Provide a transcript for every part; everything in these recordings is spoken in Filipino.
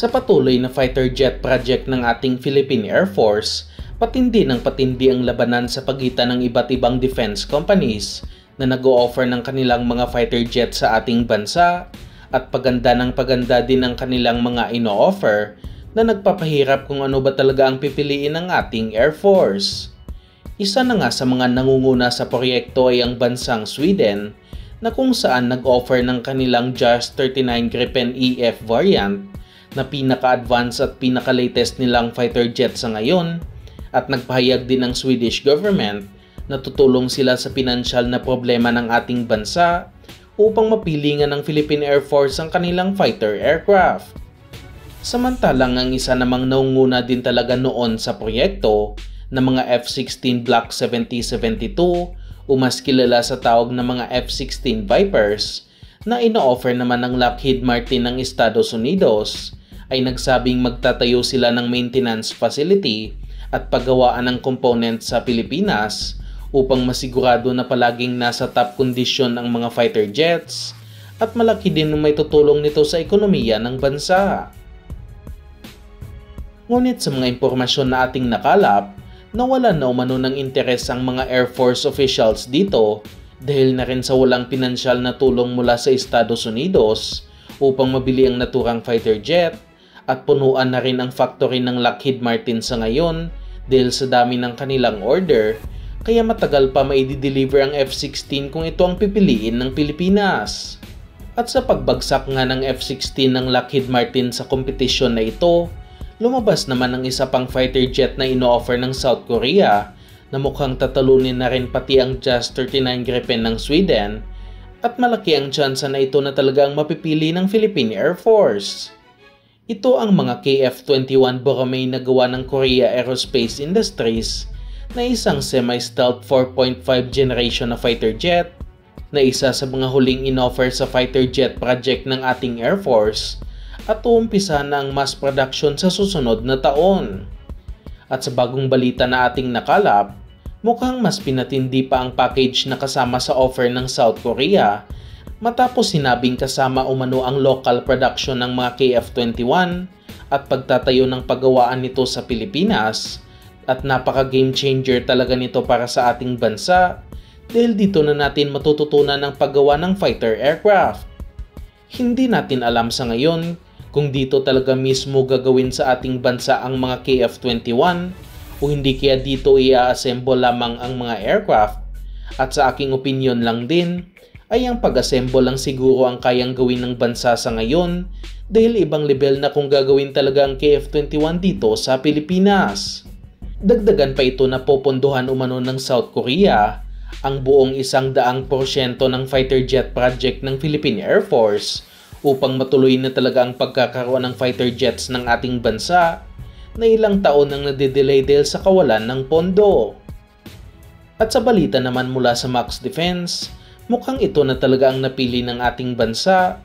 Sa patuloy na fighter jet project ng ating Philippine Air Force, patindi ng patindi ang labanan sa pagitan ng iba't ibang defense companies na nag-o-offer ng kanilang mga fighter jet sa ating bansa at paganda ng paganda din ang kanilang mga ino-offer na nagpapahirap kung ano ba talaga ang pipiliin ng ating Air Force. Isa na nga sa mga nangunguna sa proyekto ay ang bansang Sweden na kung saan nag-offer ng kanilang JAS 39 Gripen EF variant na pinaka-advanced at pinaka-latest nilang fighter jet sa ngayon at nagpahayag din ang Swedish government na tutulong sila sa pinansyal na problema ng ating bansa upang mapilingan ng Philippine Air Force ang kanilang fighter aircraft. Samantalang ang isa namang naunguna din talaga noon sa proyekto na mga F-16 Block 7072 o mas kilala sa tawag na mga F-16 Vipers na ino-offer naman ng Lockheed Martin ng Estados Unidos ay nagsabing magtatayo sila ng maintenance facility at paggawaan ng component sa Pilipinas upang masigurado na palaging nasa top condition ang mga fighter jets at malaki din ang may tutulong nito sa ekonomiya ng bansa. Ngunit sa mga impormasyon na ating nakalap, nawalan na umano ng interes ang mga Air Force officials dito dahil na rin sa walang pinansyal na tulong mula sa Estados Unidos upang mabili ang naturang fighter jet at punuan na rin ang factory ng Lockheed Martin sa ngayon dahil sa dami ng kanilang order kaya matagal pa maidi-deliver ang F-16 kung ito ang pipiliin ng Pilipinas. At sa pagbagsak nga ng F-16 ng Lockheed Martin sa kompetisyon na ito, lumabas naman ang isa pang fighter jet na ino-offer ng South Korea na mukhang tatalunin na rin pati ang JAS 39 Gripen ng Sweden at malaki ang tsansa na ito na talagang mapipili ng Philippine Air Force. Ito ang mga KF-21 Boromei na gawa ng Korea Aerospace Industries na isang semi-stealth 4.5 generation na fighter jet na isa sa mga huling in-offer sa fighter jet project ng ating Air Force at uumpisa na ang mass production sa susunod na taon. At sa bagong balita na ating nakalap, mukhang mas pinatindi pa ang package na kasama sa offer ng South Korea matapos sinabing kasama umano ang local production ng mga KF-21 at pagtatayo ng paggawaan nito sa Pilipinas at napaka-game changer talaga nito para sa ating bansa dahil dito na natin matututunan ang paggawa ng fighter aircraft. Hindi natin alam sa ngayon kung dito talaga mismo gagawin sa ating bansa ang mga KF-21 o hindi kaya dito i-assemble lamang ang mga aircraft at sa aking opinion lang din ay ang pag-assemble lang siguro ang kayang gawin ng bansa sa ngayon dahil ibang level na kung gagawin talaga ang KF-21 dito sa Pilipinas. Dagdagan pa ito na popondohan umano ng South Korea ang buong 100% ng fighter jet project ng Philippine Air Force upang matuloy na talaga ang pagkakaroon ng fighter jets ng ating bansa na ilang taon nang nade-delay dahil sa kawalan ng pondo. At sa balita naman mula sa Max Defense, mukhang ito na talaga ang napili ng ating bansa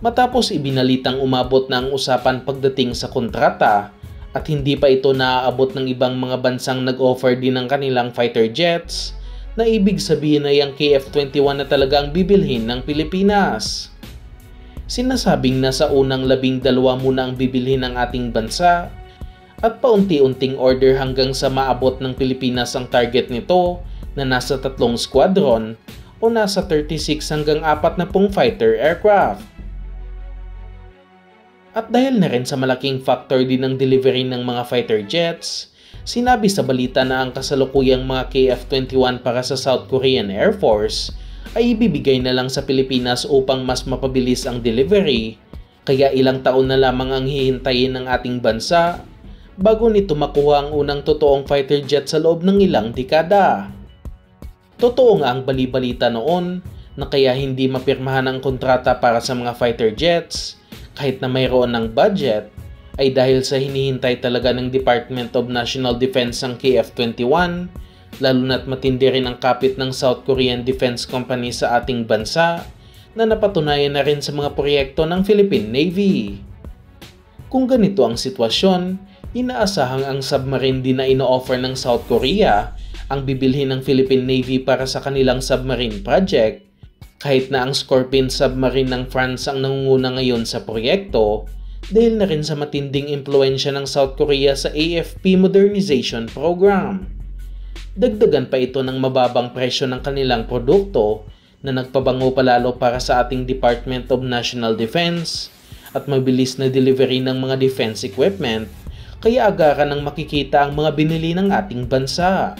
matapos ibinalitang umabot na ang usapan pagdating sa kontrata at hindi pa ito naaabot ng ibang mga bansang nag-offer din ng kanilang fighter jets na ibig sabihin ay ang KF-21 na talaga ang bibilhin ng Pilipinas. Sinasabing nasa unang 12 muna ang bibilhin ng ating bansa at paunti-unting order hanggang sa maabot ng Pilipinas ang target nito na nasa 3 squadron o nasa 36 hanggang 40 fighter aircraft. At dahil na rin sa malaking factor din ng delivery ng mga fighter jets, sinabi sa balita na ang kasalukuyang mga KF-21 para sa South Korean Air Force ay ibibigay na lang sa Pilipinas upang mas mapabilis ang delivery, kaya ilang taon na lamang ang hihintayin ng ating bansa bago nito makuha ang unang totoong fighter jet sa loob ng ilang dekada. Totoo nga ang bali-balita noon na kaya hindi mapirmahan ang kontrata para sa mga fighter jets kahit na mayroon ng budget ay dahil sa hinihintay talaga ng Department of National Defense ang KF-21 lalo na't matindi rin ang kapit ng South Korean Defense Company sa ating bansa na napatunayan na rin sa mga proyekto ng Philippine Navy. Kung ganito ang sitwasyon, inaasahang ang submarine din na ino-offer ng South Korea ang bibilhin ng Philippine Navy para sa kanilang submarine project. Kahit na ang Scorpion submarine ng France ang nangunguna ngayon sa proyekto, dahil na rin sa matinding impluensya ng South Korea sa AFP modernization program. Dagdagan pa ito ng mababang presyo ng kanilang produkto na nagpabango palalo para sa ating Department of National Defense at mabilis na delivery ng mga defense equipment, kaya agaran ng makikita ang mga binili ng ating bansa.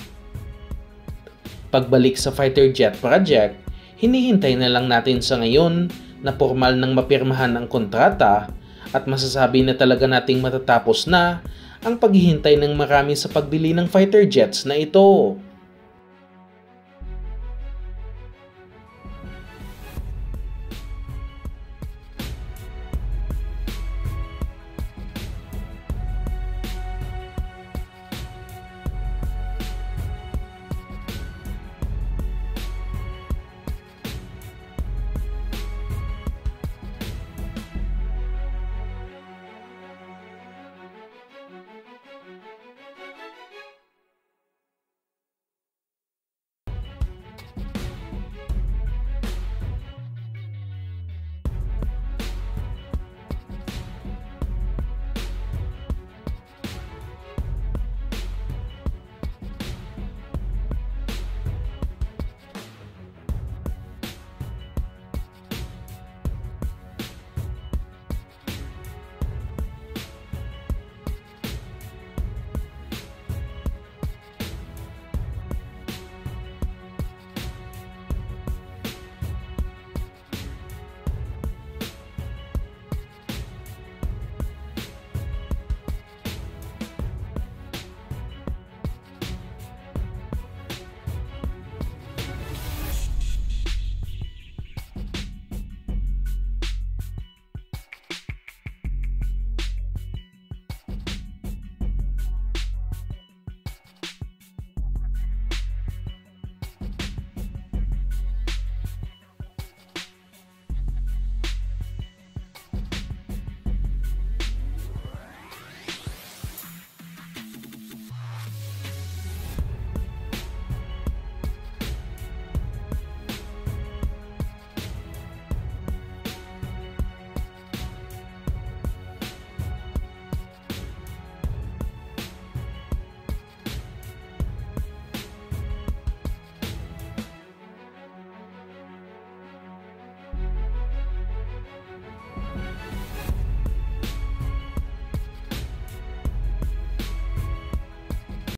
Pagbalik sa fighter jet project, hinihintay na lang natin sa ngayon na formal nang mapirmahan ang kontrata at masasabi na talaga nating matatapos na ang paghihintay ng marami sa pagbili ng fighter jets na ito.